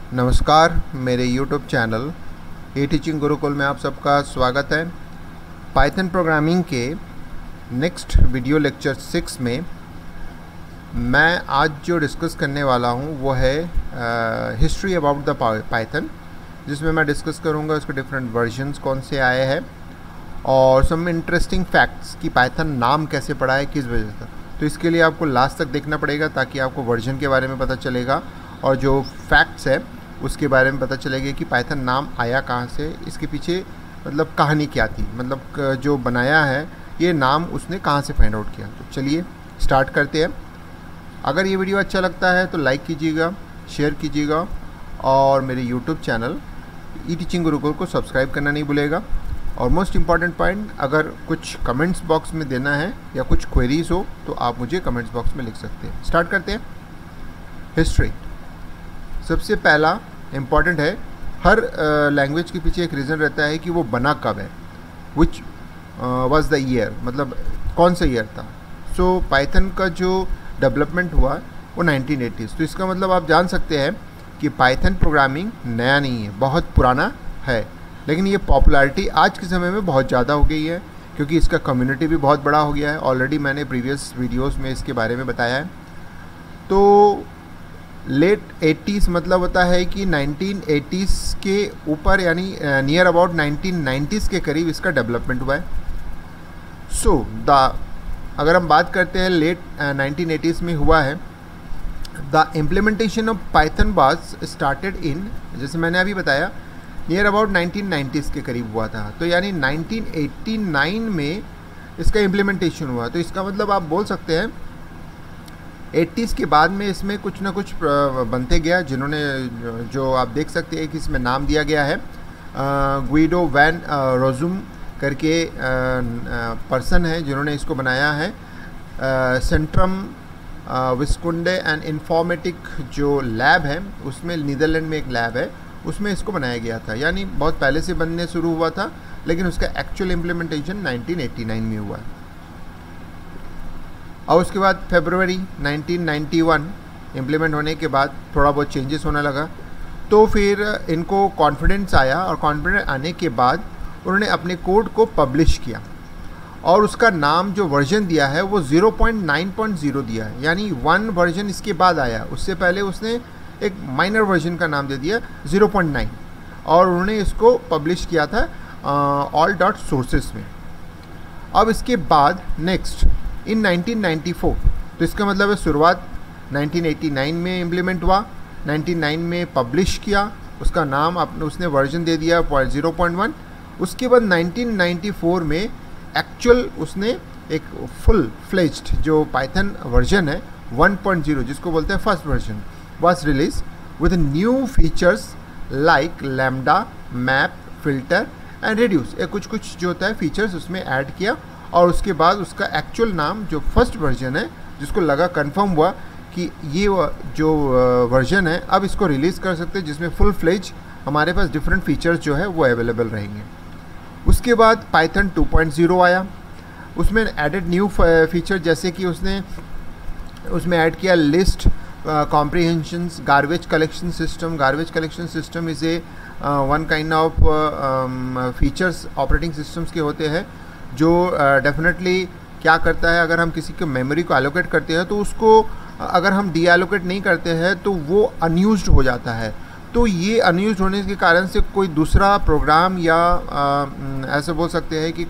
नमस्कार, मेरे YouTube channel ई teaching Gurukul में आप सबका स्वागत है। पाइथन प्रोग्रामिंग के नेक्स्ट वीडियो लेक्चर 6 में मैं आज जो डिस्कस करने वाला हूँ वो है हिस्ट्री अबाउट द पाइथन, जिसमें मैं डिस्कस करूँगा उसके डिफरेंट वर्जन्स कौन से आए हैं और सम इंटरेस्टिंग फैक्ट्स कि पाइथन नाम कैसे पड़ा है, किस वजह से। तो इसके लिए आपको लास्ट तक देखना पड़ेगा ताकि आपको वर्जन के बारे में पता चलेगा और जो फैक्ट्स है उसके बारे में पता चलेगा कि पाइथन नाम आया कहाँ से, इसके पीछे मतलब कहानी क्या थी, मतलब जो बनाया है ये नाम उसने कहाँ से फाइंड आउट किया। तो चलिए स्टार्ट करते हैं। अगर ये वीडियो अच्छा लगता है तो लाइक कीजिएगा, शेयर कीजिएगा और मेरे यूट्यूब चैनल ई टीचिंग गुरुकुल को सब्सक्राइब करना नहीं भूलेगा। और मोस्ट इम्पॉर्टेंट पॉइंट, अगर कुछ कमेंट्स बॉक्स में देना है या कुछ क्वेरीज हो तो आप मुझे कमेंट्स बॉक्स में लिख सकते हैं। स्टार्ट करते हैं। हिस्ट्री सबसे पहला इम्पॉर्टेंट है। हर लैंग्वेज के पीछे एक रीज़न रहता है कि वो बना कब है, विच वाज द ईयर, मतलब कौन सा ईयर था। सो पाइथन का जो डेवलपमेंट हुआ वो 1980s। तो इसका मतलब आप जान सकते हैं कि पाइथन प्रोग्रामिंग नया नहीं है, बहुत पुराना है, लेकिन ये पॉपुलैरिटी आज के समय में बहुत ज़्यादा हो गई है क्योंकि इसका कम्युनिटी भी बहुत बड़ा हो गया है। ऑलरेडी मैंने प्रीवियस वीडियोस में इसके बारे में बताया है। तो लेट 80s मतलब होता है कि 1980s के ऊपर, यानी नियर अबाउट 1990s के करीब इसका डेवलपमेंट हुआ है। सो अगर हम बात करते हैं लेट 1980s में हुआ है, the implementation of Python was started in, जैसे मैंने अभी बताया, नियर अबाउट 1990s के करीब हुआ था। तो यानी 1989 में इसका इम्प्लीमेंटेशन हुआ। तो इसका मतलब आप बोल सकते हैं 80s के बाद में इसमें कुछ ना कुछ बनते गया, जिन्होंने जो आप देख सकते हैं कि इसमें नाम दिया गया है गुइडो वैन रोजुम करके पर्सन है जिन्होंने इसको बनाया है। सेंट्रम विस्कुंडे एंड इन्फॉर्मेटिक जो लैब है उसमें, नीदरलैंड में एक लैब है, उसमें इसको बनाया गया था। यानी बहुत पहले से बनने शुरू हुआ था, लेकिन उसका एक्चुअल इम्प्लीमेंटेशन 1989 में हुआ है। और उसके बाद फरवरी 1991 इम्प्लीमेंट होने के बाद थोड़ा बहुत चेंजेस होने लगा। तो फिर इनको कॉन्फिडेंस आया और कॉन्फिडेंस आने के बाद उन्होंने अपने कोड को पब्लिश किया और उसका नाम जो वर्जन दिया है वो 0.9.0 दिया है। यानी 1 वर्जन इसके बाद आया, उससे पहले उसने एक माइनर वर्जन का नाम दे दिया 0.9 और उन्होंने इसको पब्लिश किया था all.sources में। अब इसके बाद नेक्स्ट इन 1994, तो इसका मतलब है शुरुआत 1989 में इम्प्लीमेंट हुआ, 99 में पब्लिश किया, उसका नाम उसने वर्जन दे दिया 0.1। उसके बाद 1994 में एक्चुअल उसने एक फुल फ्लेज्ड जो पाइथन वर्जन है 1.0, जिसको बोलते हैं first version, was release with new features like lambda, map, filter and reduce. कुछ जो होता है फीचर्स उसमें ऐड किया और उसके बाद उसका एक्चुअल नाम जो फर्स्ट वर्जन है, जिसको लगा कंफर्म हुआ कि ये जो वर्जन है अब इसको रिलीज़ कर सकते हैं, जिसमें फुल फ्लेज हमारे पास डिफरेंट फीचर्स जो है वो अवेलेबल रहेंगे। उसके बाद पाइथन 2.0 आया, उसमें एडेड न्यू फीचर, जैसे कि उसने उसमें ऐड किया list, comprehensions, garbage collection system. Garbage collection system is a one kind of features operating systems के होते हैं जो डेफिनेटली क्या करता है, अगर हम किसी को मेमोरी को एलोकेट करते हैं तो उसको अगर हम डी एलोकेट नहीं करते हैं तो वो अनयूज्ड हो जाता है। तो ये अनयूज्ड होने के कारण से कोई दूसरा प्रोग्राम या ऐसे बोल सकते हैं कि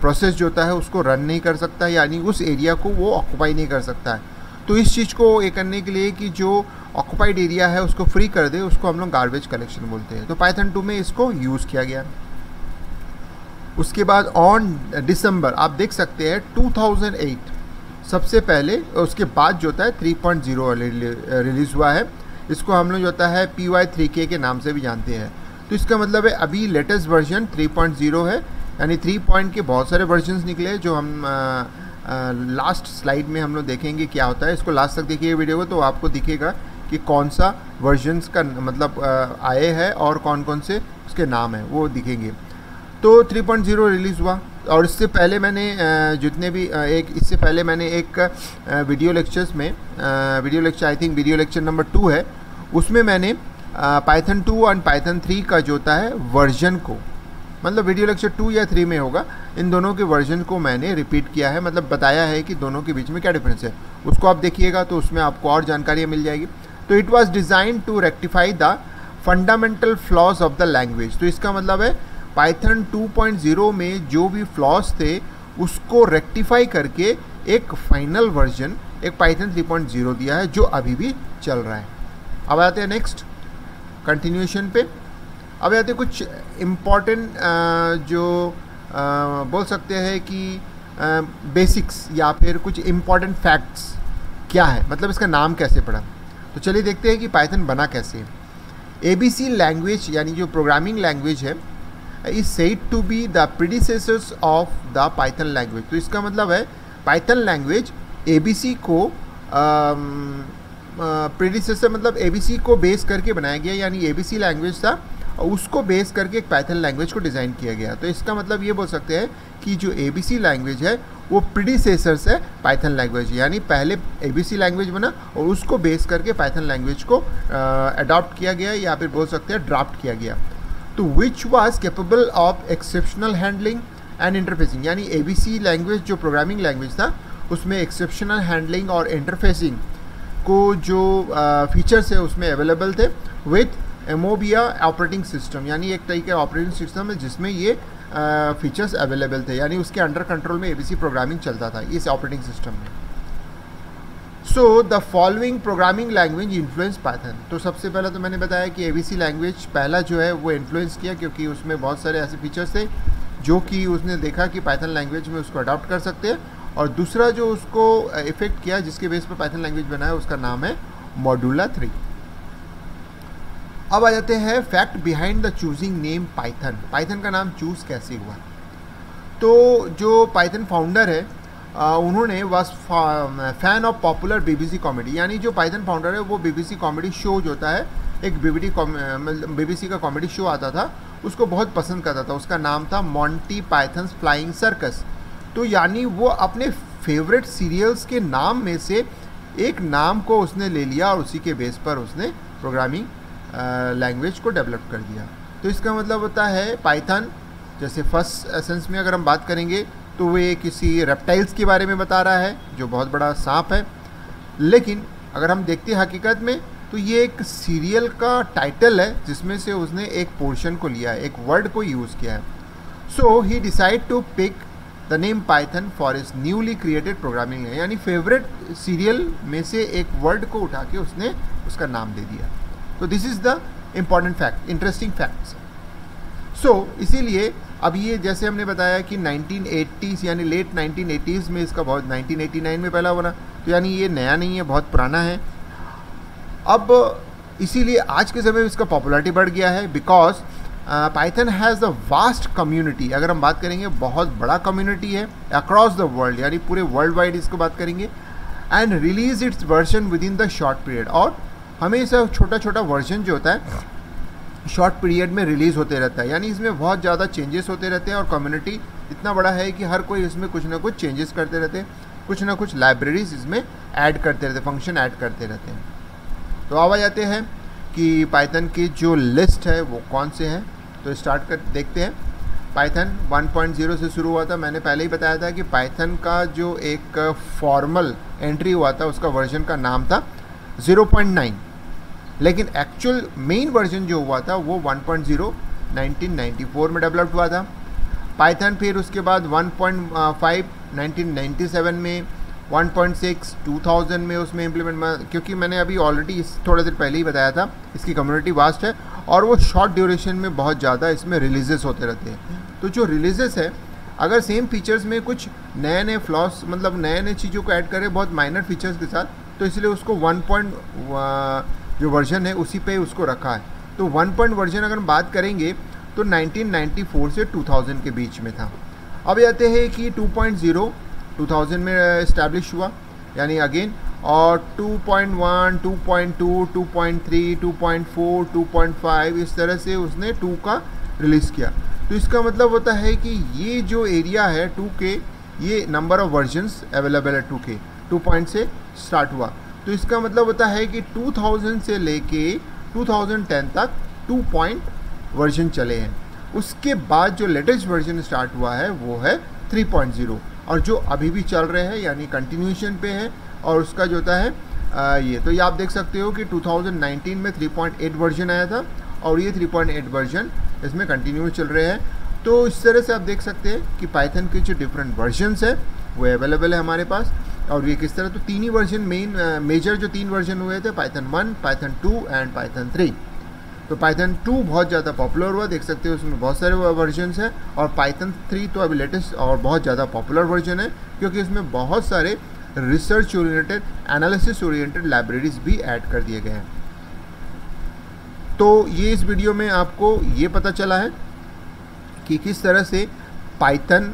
प्रोसेस जो होता है उसको रन नहीं कर सकता, यानी उस एरिया को वो ऑक्यूपाई नहीं कर सकता है। तो इस चीज़ को ये करने के लिए कि जो ऑक्यूपाइड एरिया है उसको फ्री कर दे, उसको हम लोग गार्बेज कलेक्शन बोलते हैं। तो पाइथन 2 में इसको यूज़ किया गया। उसके बाद ऑन दिसंबर आप देख सकते हैं 2008 सबसे पहले, उसके बाद जो होता है 3.0 रिलीज़ हुआ है। इसको हम लोग जो होता है PY3K के नाम से भी जानते हैं। तो इसका मतलब है अभी लेटेस्ट वर्जन 3.0 है, यानी 3 पॉइंट के बहुत सारे वर्जन्स निकले जो हम लास्ट स्लाइड में हम लोग देखेंगे क्या होता है। इसको लास्ट तक देखिए वीडियो को, तो आपको दिखेगा कि कौन सा वर्जन्स का मतलब आए हैं और कौन कौन से उसके नाम हैं वो दिखेंगे। तो 3.0 रिलीज़ हुआ और इससे पहले मैंने इससे पहले मैंने एक video lecture I think video lecture number 2 है, उसमें मैंने पाइथन 2 और पाइथन 3 का जो होता है वर्जन को, मतलब वीडियो लेक्चर 2 या 3 में होगा, इन दोनों के वर्जन को मैंने रिपीट किया है, मतलब बताया है कि दोनों के बीच में क्या डिफरेंस है। उसको आप देखिएगा तो उसमें आपको और जानकारियाँ मिल जाएगी। तो it was design to rectify the fundamental flaws of the language. तो इसका मतलब है पाइथन 2.0 में जो भी फ्लॉज थे उसको रेक्टिफाई करके एक फाइनल वर्जन, एक पाइथन 3.0 दिया है जो अभी भी चल रहा है। अब आते हैं नेक्स्ट कंटिन्यूएशन पे। अब आते हैं कुछ इम्पॉर्टेंट जो बोल सकते हैं कि बेसिक्स या फिर कुछ इम्पॉर्टेंट फैक्ट्स क्या है, मतलब इसका नाम कैसे पड़ा। तो चलिए देखते हैं कि पाइथन बना कैसे है। ABC लैंग्वेज यानी जो प्रोग्रामिंग लैंग्वेज है is said to be the predecessors of the Python language. तो इसका मतलब है पाइथन लैंग्वेज ABC को प्रीडिसेसर, मतलब ABC को बेस करके बनाया गया, यानी ABC लैंग्वेज था और उसको बेस करके एक पाइथन लैंग्वेज को डिज़ाइन किया गया। तो इसका मतलब ये बोल सकते हैं कि जो ABC लैंग्वेज है वो प्रीडिसेसर्स है पाइथन लैंग्वेज, यानी पहले ABC लैंग्वेज बना और उसको बेस करके पाइथन लैंग्वेज को अडॉप्ट किया गया या फिर बोल सकते हैं ड्राफ्ट किया गया। तो which was capable of exceptional handling and interfacing, यानी ABC लैंग्वेज जो प्रोग्रामिंग लैंग्वेज था उसमें एक्सेप्शनल हैंडलिंग और इंटरफेसिंग को जो फीचर्स है उसमें अवेलेबल थे विथ एमोबिया ऑपरेटिंग सिस्टम, यानी एक तरीके का ऑपरेटिंग सिस्टम है जिसमें ये फीचर्स अवेलेबल थे, यानी उसके अंडर कंट्रोल में ABC प्रोग्रामिंग चलता था इस ऑपरेटिंग सिस्टम में। So the following programming language influence Python. तो सबसे पहले तो मैंने बताया कि ABC लैंग्वेज पहला जो है वो इन्फ्लुएंस किया क्योंकि उसमें बहुत सारे ऐसे फीचर्स थे जो कि उसने देखा कि पाइथन लैंग्वेज में उसको अडॉप्ट कर सकते हैं। और दूसरा जो उसको इफेक्ट किया जिसके बेस पर पाइथन लैंग्वेज बनाया उसका नाम है मॉड्यूला 3। अब आ जाते हैं fact behind the choosing name Python. Python का नाम चूज़ कैसे हुआ। तो जो पाइथन फाउंडर है उन्होंने was fan of popular BBC comedy, यानी जो पाइथन फाउंडर है वो BBC कॉमेडी शो जो होता है, एक BBC का कॉमेडी शो आता था, उसको बहुत पसंद करता था। उसका नाम था मॉन्टी पाइथन्स फ्लाइंग सर्कस। तो यानी वो अपने फेवरेट सीरियल्स के नाम में से एक नाम को उसने ले लिया और उसी के बेस पर उसने प्रोग्रामिंग लैंग्वेज को डेवलप कर दिया। तो इसका मतलब होता है पाइथन, जैसे फर्स्ट एसेंस में अगर हम बात करेंगे तो वे किसी रेप्टाइल्स के बारे में बता रहा है जो बहुत बड़ा सांप है, लेकिन अगर हम देखते हैं हकीकत में तो ये एक सीरियल का टाइटल है जिसमें से उसने एक पोर्शन को लिया है, एक वर्ड को यूज़ किया है। So he decide to pick the name Python for is newly created programming language, यानी फेवरेट सीरियल में से एक वर्ड को उठा के उसने उसका नाम दे दिया। तो this is the important fact, interesting facts. So इसीलिए अब ये जैसे हमने बताया कि 1980s यानी लेट 1980s में इसका बहुत 1989 में पहला बना, तो यानी ये नया नहीं है, बहुत पुराना है। अब इसीलिए आज के समय में इसका पॉपुलैरिटी बढ़ गया है because Python has the vast community. अगर हम बात करेंगे बहुत बड़ा कम्युनिटी है अक्रॉस द वर्ल्ड, यानी पूरे वर्ल्ड वाइड इसको बात करेंगे। And release it's version with in the short period, और हमेशा छोटा छोटा वर्जन जो होता है शॉर्ट पीरियड में रिलीज़ होते रहता है, यानी इसमें बहुत ज़्यादा चेंजेस होते रहते हैं और कम्युनिटी इतना बड़ा है कि हर कोई इसमें कुछ ना कुछ चेंजेस करते रहते हैं, कुछ ना कुछ लाइब्रेरीज इसमें ऐड करते रहते हैं, फंक्शन ऐड करते रहते हैं। तो अब आ जाते हैं कि पाइथन की जो लिस्ट है वो कौन से हैं। तो स्टार्ट कर देखते हैं। पाइथन 1.0 से शुरू हुआ था। मैंने पहले ही बताया था कि पाइथन का जो एक फॉर्मल एंट्री हुआ था उसका वर्जन का नाम था 0.9, लेकिन एक्चुअल मेन वर्जन जो हुआ था वो 1.0 1994 में डेवलप हुआ था। पाइथन फिर उसके बाद 1.5 1997 में, 1.6 2000 में उसमें इम्प्लीमेंट, क्योंकि मैंने अभी ऑलरेडी थोड़े देर पहले ही बताया था इसकी कम्युनिटी वास्ट है और वो शॉर्ट ड्यूरेशन में बहुत ज़्यादा इसमें रिलीजेस होते रहते हैं। तो जो रिलीजेस है अगर सेम फीचर्स में कुछ नए नए फ्लॉस, मतलब नए नए चीज़ों को ऐड करें बहुत माइनर फीचर्स के साथ, तो इसलिए उसको 1. जो वर्जन है उसी पे उसको रखा है। तो 1. वर्जन अगर हम बात करेंगे तो 1994 से 2000 के बीच में था। अब आते हैं कि 2.0 2000 में इस्टेब्लिश हुआ, यानी अगेन, और 2.1 2.2 2.3 2.4 2.5 इस तरह से उसने 2 का रिलीज़ किया। तो इसका मतलब होता है कि ये जो एरिया है 2 के, ये नंबर ऑफ़ वर्जन्स अवेलेबल है 2 के, 2 पॉइंट से स्टार्ट हुआ। तो इसका मतलब होता है कि 2000 से लेके 2010 तक 2 पॉइंट वर्जन चले हैं। उसके बाद जो लेटेस्ट वर्जन स्टार्ट हुआ है वो है 3.0 और जो अभी भी चल रहे हैं यानी कंटिन्यूएशन पे है। और उसका जो होता है ये तो ये आप देख सकते हो कि 2019 में 3.8 वर्जन आया था और ये 3.8 वर्जन इसमें कंटिन्यू चल रहे हैं। तो इस तरह से आप देख सकते हैं कि पाइथन के जो डिफरेंट वर्जन्स है वो अवेलेबल है हमारे पास। और ये किस तरह, तो तीन ही वर्जन मेजर जो 3 वर्जन हुए थे, पाइथन 1, पाइथन 2 एंड पाइथन 3। तो पाइथन 2 बहुत ज़्यादा पॉपुलर हुआ, देख सकते हो उसमें बहुत सारे वर्जन्स हैं। और पाइथन 3 तो अभी लेटेस्ट और बहुत ज़्यादा पॉपुलर वर्जन है क्योंकि इसमें बहुत सारे research oriented, analysis oriented libraries भी ऐड कर दिए गए हैं। तो ये इस वीडियो में आपको ये पता चला है कि किस तरह से पाइथन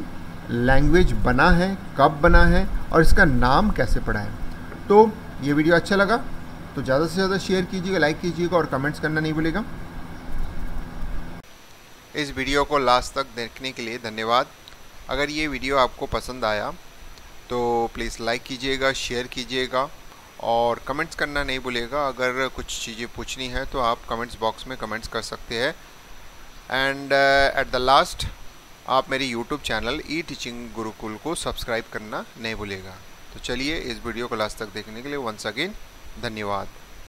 लैंग्वेज बना है, कब बना है और इसका नाम कैसे पड़ा है। तो ये वीडियो अच्छा लगा तो ज़्यादा से ज़्यादा शेयर कीजिएगा, लाइक कीजिएगा और कमेंट्स करना नहीं भूलिएगा। इस वीडियो को लास्ट तक देखने के लिए धन्यवाद। अगर ये वीडियो आपको पसंद आया तो प्लीज़ लाइक कीजिएगा, शेयर कीजिएगा और कमेंट्स करना नहीं भूलिएगा। अगर कुछ चीज़ें पूछनी है तो आप कमेंट्स बॉक्स में कमेंट्स कर सकते हैं। एंड एट द लास्ट आप मेरी यूट्यूब चैनल ई टीचिंग गुरुकुल को सब्सक्राइब करना नहीं भूलिएगा। तो चलिए इस वीडियो को लास्ट तक देखने के लिए वंस अगेन धन्यवाद।